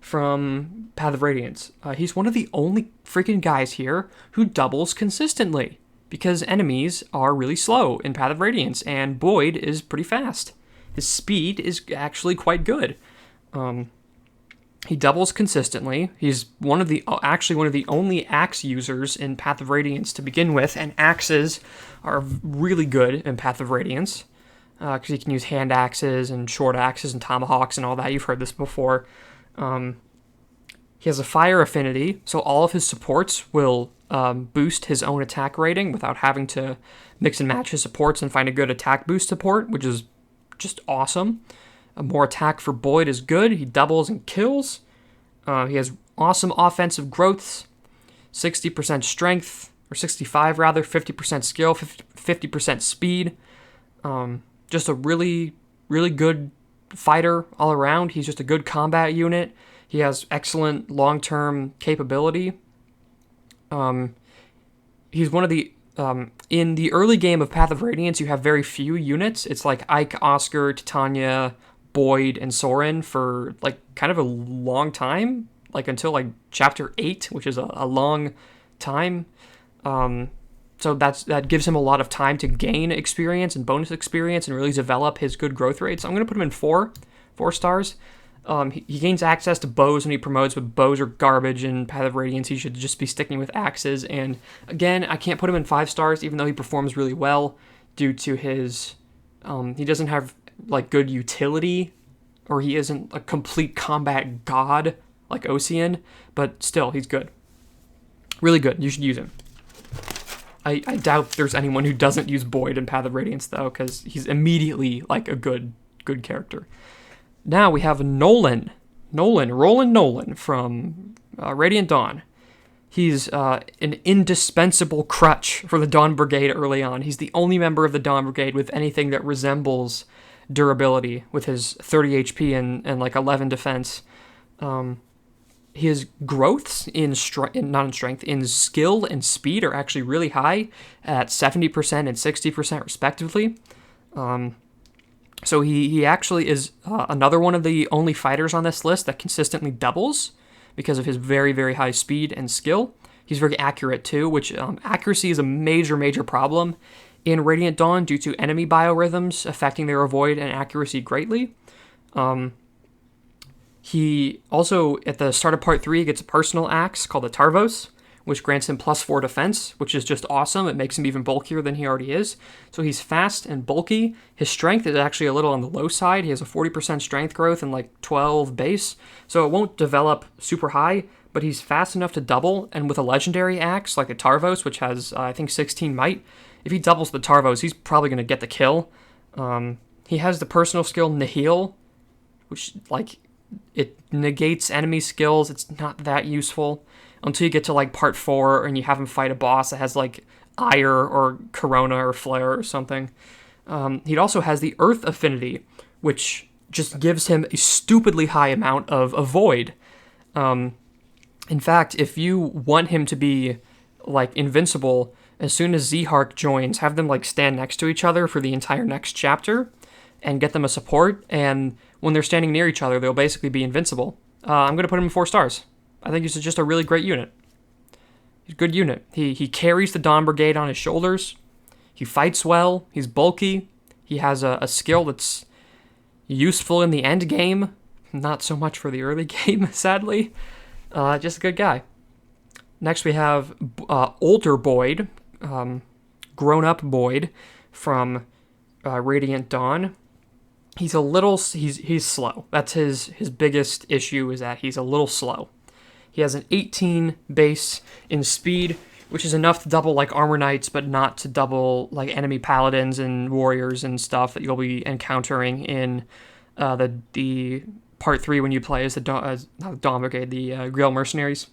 from Path of Radiance. He's one of the only freaking guys here who doubles consistently, because enemies are really slow in Path of Radiance, and Boyd is pretty fast. His speed is actually quite good. He doubles consistently. He's one of the only axe users in Path of Radiance to begin with, and axes are really good in Path of Radiance, because he can use hand axes and short axes and tomahawks and all that. You've heard this before. He has a fire affinity, so all of his supports will boost his own attack rating without having to mix and match his supports and find a good attack boost support, which is just awesome. More attack for Boyd is good. He doubles and kills. He has awesome offensive growths, 60% strength, or 65 rather, 50% skill, 50% speed. Just a really, really good fighter all around. He's just a good combat unit. He has excellent long-term capability. He's one of the... in the early game of Path of Radiance, you have very few units. It's Ike, Oscar, Titania, Boyd, and Soren for kind of a long time, until Chapter 8, which is a long time. So that gives him a lot of time to gain experience and bonus experience and really develop his good growth rates. So I'm going to put him in 4 stars. He gains access to bows when he promotes, but bows are garbage in Path of Radiance. He should just be sticking with axes. And again, I can't put him in 5 stars, even though he performs really well, due to his... he doesn't have good utility, or he isn't a complete combat god like Ocean, but still, he's good. Really good. You should use him. I doubt there's anyone who doesn't use Boyd in Path of Radiance, though, because he's immediately a good character. Now we have Nolan from Radiant Dawn. He's an indispensable crutch for the Dawn Brigade early on. He's the only member of the Dawn Brigade with anything that resembles durability, with his 30 HP and like 11 defense. His growths in skill and speed are actually really high at 70% and 60% respectively. So he actually is another one of the only fighters on this list that consistently doubles because of his very, very high speed and skill. He's very accurate too, which accuracy is a major problem in Radiant Dawn due to enemy biorhythms affecting their avoid and accuracy greatly. He also, at the start of Part 3, gets a personal axe called the Tarvos, which grants him +4 defense, which is just awesome. It makes him even bulkier than he already is. So he's fast and bulky. His strength is actually a little on the low side. He has a 40% strength growth and like 12 base, so it won't develop super high, but he's fast enough to double, and with a legendary axe like a Tarvos, which has, I think, 16 might, if he doubles the Tarvos, he's probably going to get the kill. He has the personal skill Nihil, which, like, it negates enemy skills. It's not that useful until you get to like Part 4 and you have him fight a boss that has like Ire or Corona or Flare or something. He also has the Earth Affinity, which just gives him a stupidly high amount of avoid. In fact, if you want him to be like invincible, as soon as Zhark joins, have them like stand next to each other for the entire next chapter and get them a support, and when they're standing near each other, they'll basically be invincible. I'm going to put him in 4 stars. I think he's just a really great unit. He's a good unit. He carries the Dawn Brigade on his shoulders. He fights well. He's bulky. He has a skill that's useful in the end game. Not so much for the early game, sadly. Just a good guy. Next we have older Boyd, grown-up Boyd from Radiant Dawn. He's slow. That's his biggest issue, is that he's a little slow. He has an 18 base in speed, which is enough to double like armor knights, but not to double like enemy paladins and warriors and stuff that you'll be encountering in the Part 3 when you play as not the Dawn Brigade, the Grail Mercenaries.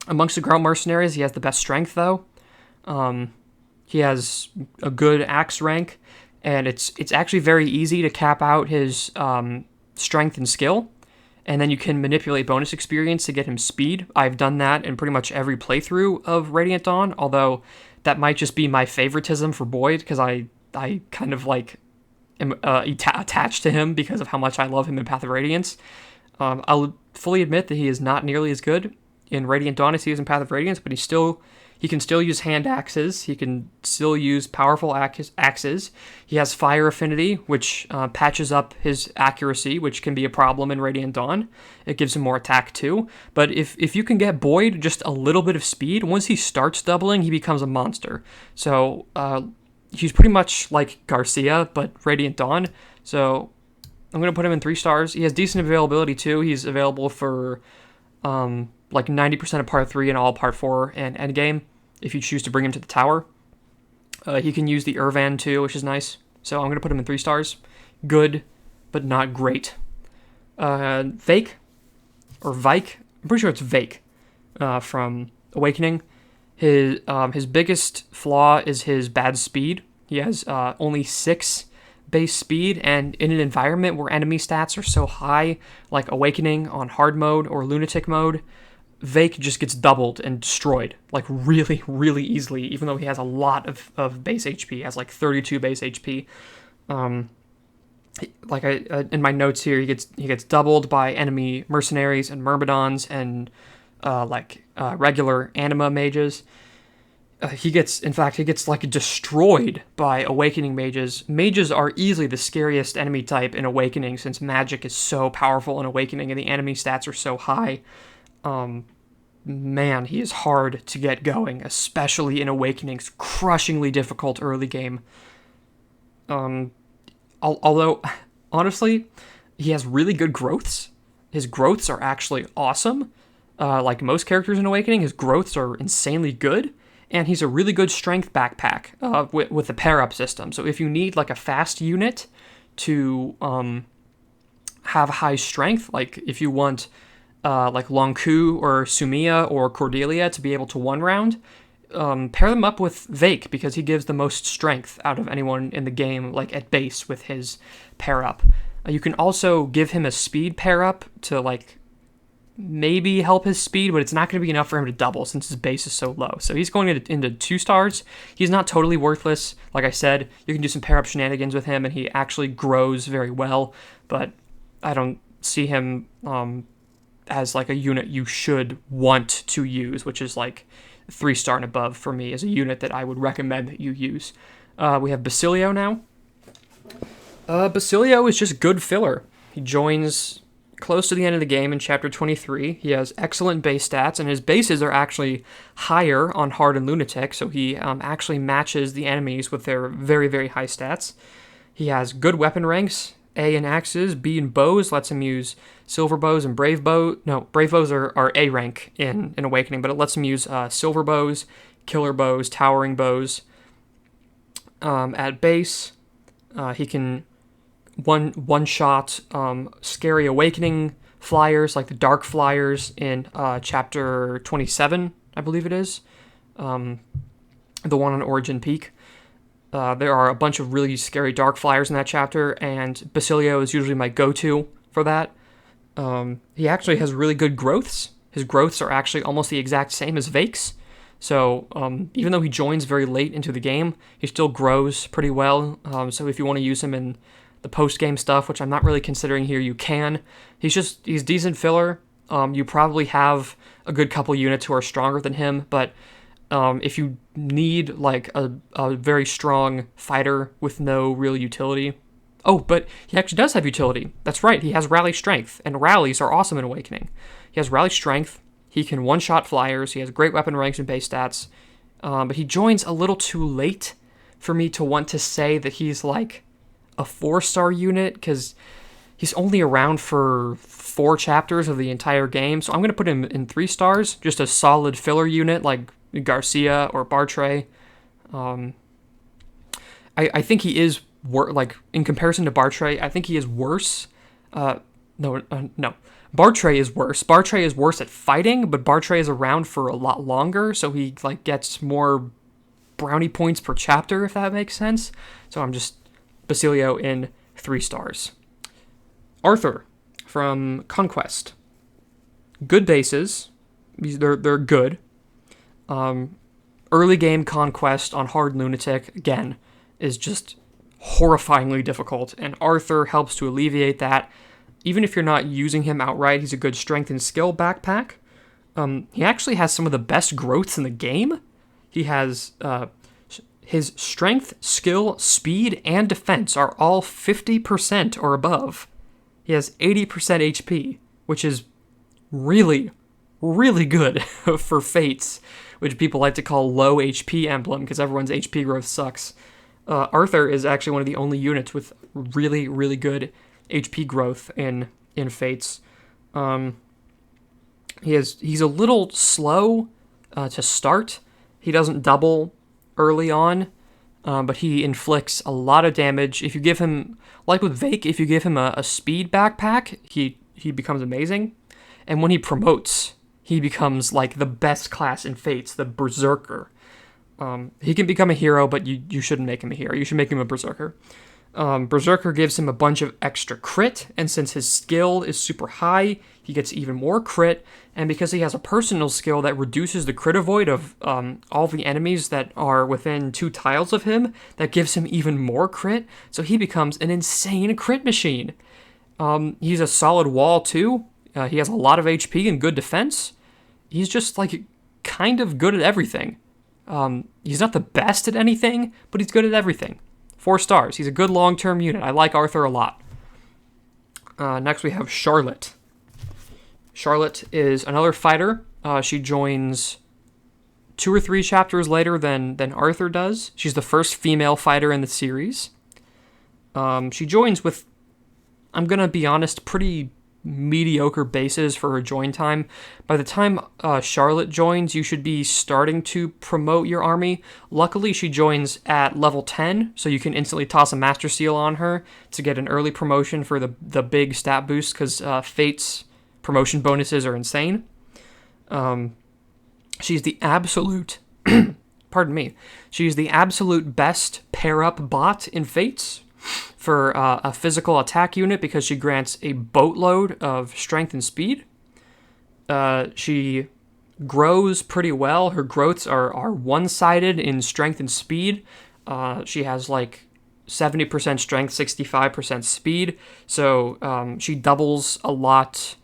Amongst the Grail Mercenaries, he has the best strength though. He has a good axe rank, and it's actually very easy to cap out his strength and skill, and then you can manipulate bonus experience to get him speed. I've done that in pretty much every playthrough of Radiant Dawn, although that might just be my favoritism for Boyd, because I kind of like am attached to him because of how much I love him in Path of Radiance. I'll fully admit that he is not nearly as good in Radiant Dawn as he is in Path of Radiance, but he can still use hand axes. He can still use powerful axes. He has fire affinity, which patches up his accuracy, which can be a problem in Radiant Dawn. It gives him more attack too. But if you can get Boyd just a little bit of speed, once he starts doubling, he becomes a monster. So he's pretty much like Garcia, but Radiant Dawn. So I'm going to put him in 3 stars. He has decent availability too. He's available for like 90% of Part 3 and all Part 4 and Endgame, if you choose to bring him to the tower. He can use the Irvan too, which is nice. So I'm going to put him in 3 stars. Good, but not great. Vake, or Vike, I'm pretty sure it's Vake, from Awakening. His biggest flaw is his bad speed. He has only 6 base speed, and in an environment where enemy stats are so high, like Awakening on hard mode or lunatic mode, Vake just gets doubled and destroyed, like really, really easily, even though he has a lot of base HP. He has like 32 base HP. Like in my notes here, he gets doubled by enemy mercenaries and myrmidons and regular anima mages. He gets like destroyed by Awakening mages. Mages are easily the scariest enemy type in Awakening, since magic is so powerful in Awakening and the enemy stats are so high. Man, he is hard to get going, especially in Awakening's crushingly difficult early game. Although, honestly, he has really good growths. His growths are actually awesome. Like most characters in Awakening, his growths are insanely good. And he's a really good strength backpack with the pair-up system. So if you need like a fast unit to have high strength, like if you want like Lonku or Sumia or Cordelia to be able to one round. Pair them up with Vake because he gives the most strength out of anyone in the game, like at base with his pair up. You can also give him a speed pair up to like maybe help his speed, but it's not going to be enough for him to double since his base is so low. So he's going into 2 stars. He's not totally worthless. Like I said, you can do some pair up shenanigans with him and he actually grows very well, but I don't see him as like a unit you should want to use, which is like 3-star and above for me as a unit that I would recommend that you use. We have Basilio now. Basilio is just good filler. He joins close to the end of the game in Chapter 23. He has excellent base stats, and his bases are actually higher on Hard and Lunatic, so he actually matches the enemies with their very, very high stats. He has good weapon ranks, A in axes, B in bows, lets him use silver bows and brave bow. No, brave bows are A rank in Awakening, but it lets him use silver bows, killer bows, towering bows. At base, he can one shot scary Awakening flyers like the dark flyers in Chapter 27, I believe it is, the one on Origin Peak. There are a bunch of really scary dark flyers in that chapter, and Basilio is usually my go-to for that. He actually has really good growths. His growths are actually almost the exact same as Vake's. So even though he joins very late into the game, he still grows pretty well. So if you want to use him in the post-game stuff, which I'm not really considering here, you can. He's decent filler. You probably have a good couple units who are stronger than him, but if you need like a very strong fighter with no real utility. Oh, but he actually does have utility. That's right, he has rally strength, and rallies are awesome in Awakening. He has rally strength, he can one-shot flyers, he has great weapon ranks and base stats, but he joins a little too late for me to want to say that he's like a 4-star unit, because he's only around for 4 chapters of the entire game, so I'm going to put him in 3 stars, just a solid filler unit like Garcia or Bartray. I think he is like in comparison to Bartray, I think he is worse. No. Bartray is worse. Bartray is worse at fighting, but Bartray is around for a lot longer, so he like gets more brownie points per chapter, if that makes sense. So I'm just Basilio in 3 stars. Arthur from Conquest. Good bases. They're good. Early game Conquest on Hard Lunatic, again, is just horrifyingly difficult, and Arthur helps to alleviate that. Even if you're not using him outright, he's a good strength and skill backpack. He actually has some of the best growths in the game. He has his strength, skill, speed, and defense are all 50% or above. He has 80% HP, which is really, really good for Fates, which people like to call low HP Emblem because everyone's HP growth sucks. Arthur is actually one of the only units with really, really good HP growth in Fates. He's a little slow to start. He doesn't double early on, but he inflicts a lot of damage. If you give him, like with Vake, if you give him a speed backpack, he becomes amazing. And when he promotes, he becomes like the best class in Fates, the Berserker. He can become a hero, but you shouldn't make him a hero. You should make him a Berserker. Berserker gives him a bunch of extra crit, and since his skill is super high, he gets even more crit, and because he has a personal skill that reduces the crit avoid of all the enemies that are within 2 tiles of him, that gives him even more crit, so he becomes an insane crit machine. He's a solid wall too. He has a lot of HP and good defense. He's just like kind of good at everything. He's not the best at anything, but he's good at everything. 4 stars. He's a good long-term unit. I like Arthur a lot. Next we have Charlotte. Charlotte is another fighter. She joins 2 or 3 chapters later than Arthur does. She's the first female fighter in the series. She joins with, I'm going to be honest, pretty mediocre bases for her join time. By the time Charlotte joins, you should be starting to promote your army. Luckily, she joins at level 10, so you can instantly toss a Master Seal on her to get an early promotion for the big stat boost, because Fates promotion bonuses are insane. She's the absolute, pardon me, she's the absolute best pair-up bot in Fates for a physical attack unit because she grants a boatload of strength and speed. She grows pretty well. Her growths are one-sided in strength and speed. She has like 70% strength, 65% speed, so she doubles a lot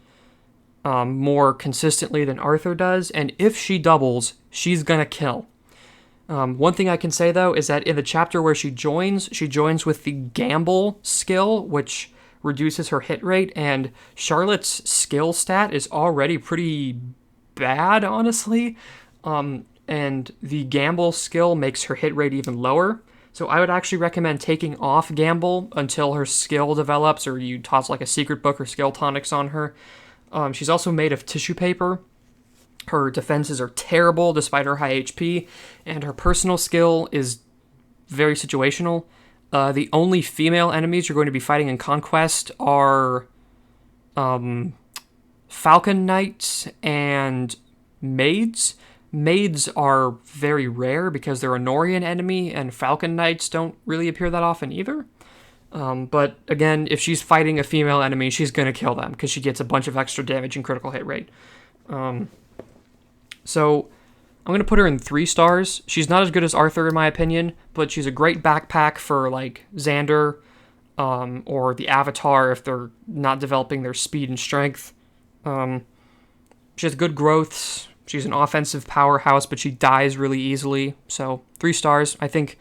more consistently than Arthur does, and if she doubles, she's gonna kill. One thing I can say, though, is that in the chapter where she joins with the Gamble skill, which reduces her hit rate, and Charlotte's skill stat is already pretty bad, honestly, and the Gamble skill makes her hit rate even lower. So I would actually recommend taking off Gamble until her skill develops, or you toss like a secret book or skill tonics on her. She's also made of tissue paper. Her defenses are terrible despite her high HP, and her personal skill is very situational. The only female enemies you're going to be fighting in Conquest are Falcon Knights and Maids. Maids are very rare because they're a Norian enemy, and Falcon Knights don't really appear that often either. But again, if she's fighting a female enemy, she's going to kill them because she gets a bunch of extra damage and critical hit rate. So I'm going to put her in 3 stars. She's not as good as Arthur in my opinion, but she's a great backpack for like Xander or the Avatar if they're not developing their speed and strength. She has good growths. She's an offensive powerhouse, but she dies really easily. So 3 stars. I think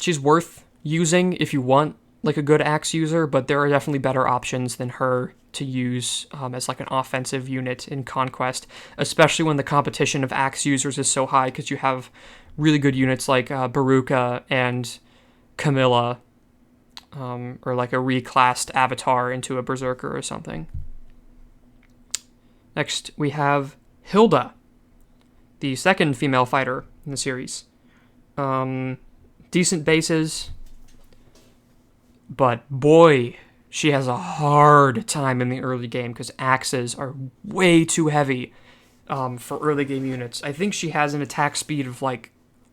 she's worth using if you want like a good axe user, but there are definitely better options than her to use as like an offensive unit in Conquest, especially when the competition of axe users is so high because you have really good units like Baruka and Camilla, or like a reclassed Avatar into a Berserker or something. Next, we have Hilda, the second female fighter in the series. Decent bases, but boy, she has a hard time in the early game because axes are way too heavy for early game units. I think she has an attack speed of like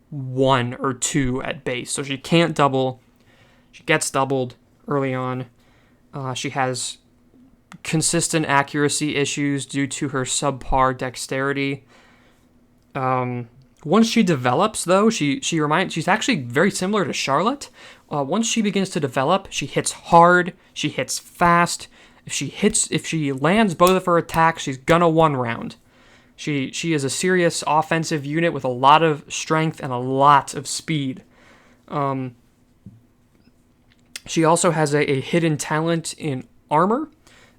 1 or 2 at base, so she can't double. She gets doubled early on. She has consistent accuracy issues due to her subpar dexterity. Once she develops, though, she's actually very similar to Charlotte. Once she begins to develop, she hits hard, she hits fast. If she lands both of her attacks, she's gonna one round. She is a serious offensive unit with a lot of strength and a lot of speed. She also has a hidden talent in armor,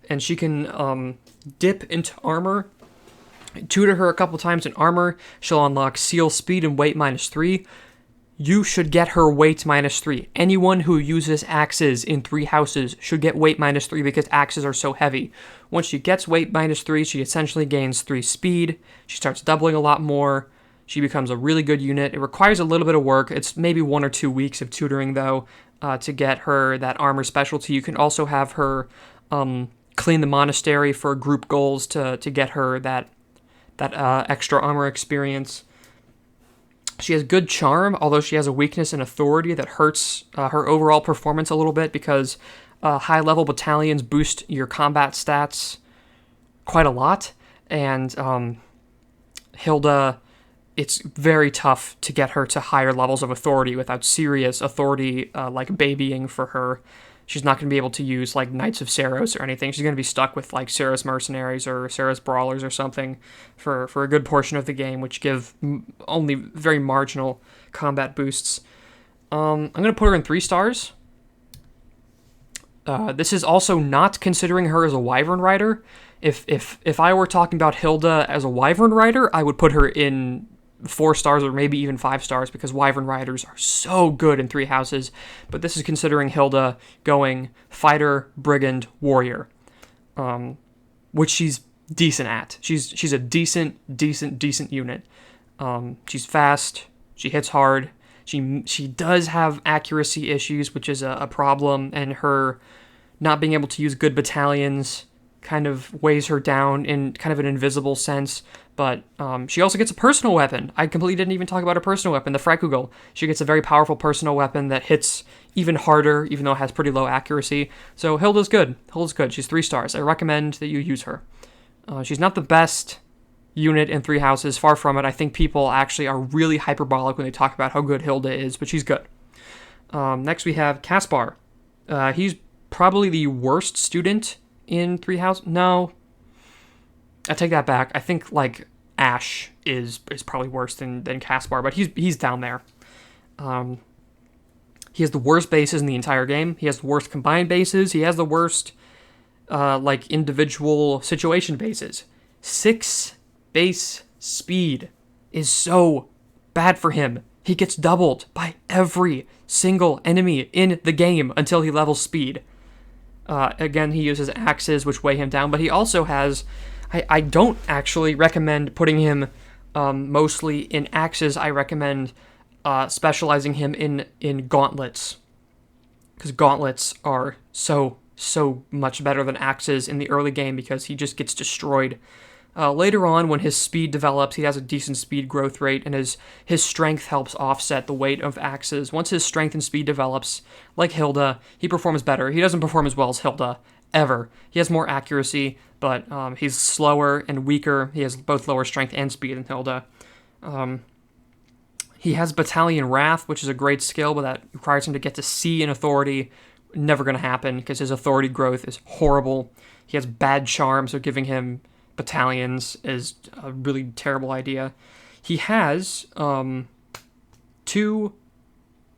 and she can dip into armor. Tutor her a couple times in armor, she'll unlock seal speed and weight -3. You should get her weight -3. Anyone who uses axes in 3 houses should get weight -3 because axes are so heavy. Once she gets weight -3, she essentially gains 3 speed. She starts doubling a lot more. She becomes a really good unit. It requires a little bit of work. It's maybe 1 or 2 weeks of tutoring, though, to get her that armor specialty. You can also have her clean the monastery for group goals to get her that extra armor experience. She has good charm, although she has a weakness in authority that hurts her overall performance a little bit because high-level battalions boost your combat stats quite a lot, and Hilda, it's very tough to get her to higher levels of authority without serious authority like babying for her. She's not going to be able to use like Knights of Saros or anything. She's going to be stuck with like Saros Mercenaries or Saros Brawlers or something for a good portion of the game, which give only very marginal combat boosts. I'm going to put her in 3 stars. This is also not considering her as a Wyvern Rider. If I were talking about Hilda as a Wyvern Rider, I would put her in 4 stars or maybe even 5 stars because Wyvern Riders are so good in 3 houses. But this is considering Hilda going Fighter, Brigand, Warrior, which she's decent at. She's a decent unit. She's fast. She hits hard. She does have accuracy issues, which is a problem, and her not being able to use good battalions kind of weighs her down in kind of an invisible sense. But she also gets a personal weapon. I completely didn't even talk about her personal weapon, the Freikugel. She gets a very powerful personal weapon that hits even harder, even though it has pretty low accuracy. So Hilda's good. Hilda's good. She's 3 stars. I recommend that you use her. She's not the best unit in 3 houses. Far from it. I think people actually are really hyperbolic when they talk about how good Hilda is, but she's good. Next we have Caspar. He's probably the worst student in 3 houses. No, I take that back. I think like Ash is probably worse than Caspar, but he's down there. He has the worst bases in the entire game. He has the worst combined bases. He has the worst like individual situation bases. 6 base speed is so bad for him. He gets doubled by every single enemy in the game until he levels speed. Again, he uses axes, which weigh him down, but he also has... I don't actually recommend putting him mostly in axes. I recommend specializing him in gauntlets, because gauntlets are so much better than axes in the early game, because he just gets destroyed. Later on, when his speed develops, he has a decent speed growth rate, and his strength helps offset the weight of axes. Once his strength and speed develops, like Hilda, he performs better. He doesn't perform as well as Hilda, ever. He has more accuracy, but he's slower and weaker. He has both lower strength and speed than Hilda. He has Battalion Wrath, which is a great skill, but that requires him to get to C in authority. Never going to happen, because his authority growth is horrible. He has bad charm, so giving him battalions is a really terrible idea. He has he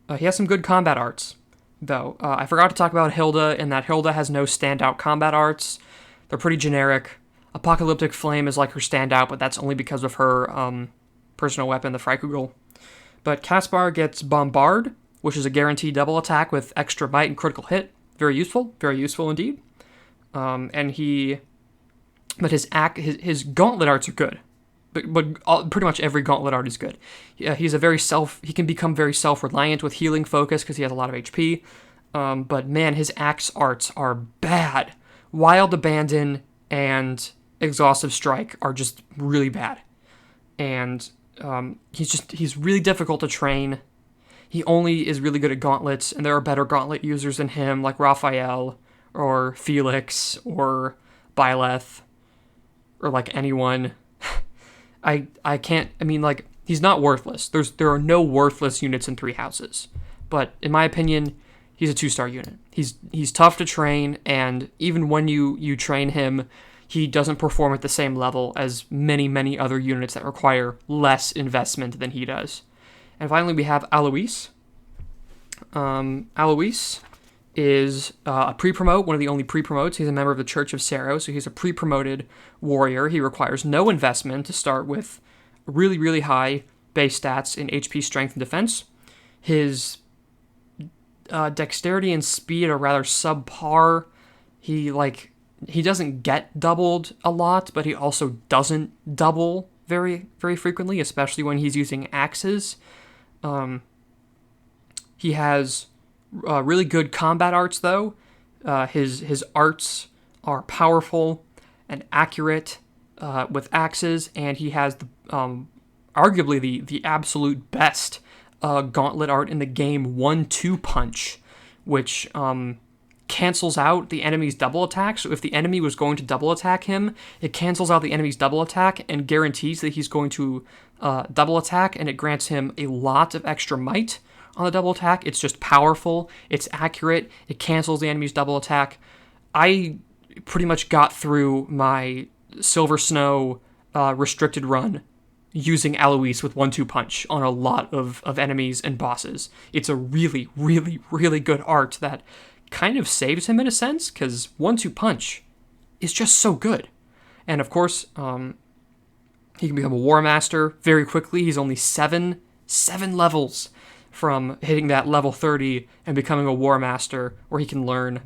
has some good combat arts, though. I forgot to talk about Hilda, in that Hilda has no standout combat arts. They're pretty generic. Apocalyptic Flame is like her standout, but that's only because of her personal weapon, the Freikugel. But Caspar gets Bombard, which is a guaranteed double attack with extra might and critical hit. Very useful indeed. But his gauntlet arts are good, but pretty much every gauntlet art is good. Yeah, he can become very self-reliant with healing focus because he has a lot of HP. But man, his axe arts are bad. Wild Abandon and Exhaustive Strike are just really bad, and he's really difficult to train. He only is really good at gauntlets, and there are better gauntlet users than him, like Raphael or Felix or Byleth, or like anyone. I can't, I mean, like, he's not worthless. There are no worthless units in 3 houses. But in my opinion, he's a 2-star unit. He's tough to train, and even when you train him, he doesn't perform at the same level as many other units that require less investment than he does. And finally, we have Alois. Alois is a pre-promote, one of the only pre-promotes. He's a member of the Church of Sero, so he's a pre-promoted warrior. He requires no investment to start with really high base stats in HP, strength, and defense. His dexterity and speed are rather subpar. He doesn't get doubled a lot, but he also doesn't double very frequently, especially when he's using axes. He has really good combat arts, though. His arts are powerful and accurate with axes, and he has arguably the absolute best gauntlet art in the game, 1-2 punch, which cancels out the enemy's double attack. So if the enemy was going to double attack him, it cancels out the enemy's double attack and guarantees that he's going to double attack, and it grants him a lot of extra might on the double attack. It's just powerful, it's accurate, it cancels the enemy's double attack. I pretty much got through my Silver Snow restricted run using Alois with 1-2 punch on a lot of enemies and bosses. It's a really good art that kind of saves him in a sense, because 1-2 punch is just so good. And of course, he can become a War Master very quickly. He's only seven levels from hitting that level 30 and becoming a War Master, where he can learn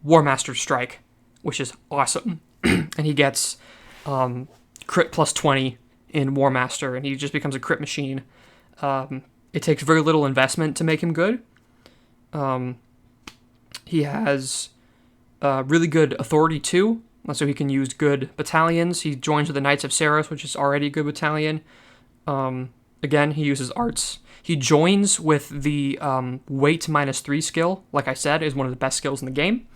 War Master Strike, which is awesome. And he gets crit plus 20 in War Master, and he just becomes a crit machine. It takes very little investment to make him good. He has really good authority too. so he can use good battalions. He joins with the Knights of Saros, which is already a good battalion. Again, he uses arts. He joins with the weight -3 skill, like I said, is one of the best skills in the game.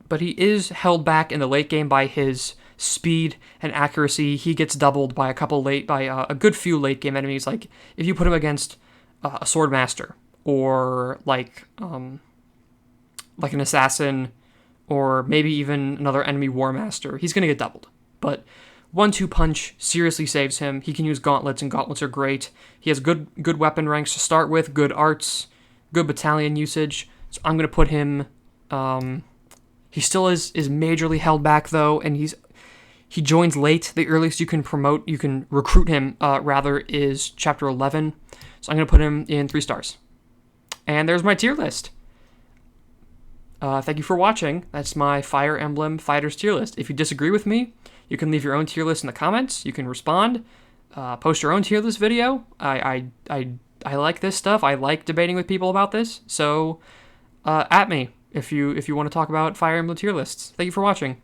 But he is held back in the late game by his speed and accuracy. He gets doubled by a good few late game enemies. Like if you put him against a sword master or like an assassin or maybe even another enemy war master, he's gonna get doubled. But 1-2 punch seriously saves him. He can use gauntlets, and gauntlets are great. He has good weapon ranks to start with, good arts, good battalion usage. So I'm gonna put him. He still is majorly held back though, and he joins late. The earliest you can recruit him is chapter 11. So I'm gonna put him in 3 stars. And there's my tier list. Thank you for watching. That's my Fire Emblem Fighters tier list. If you disagree with me, you can leave your own tier list in the comments. You can respond, post your own tier list video. I like this stuff. I like debating with people about this. So, at me if you want to talk about Fire Emblem tier lists. Thank you for watching.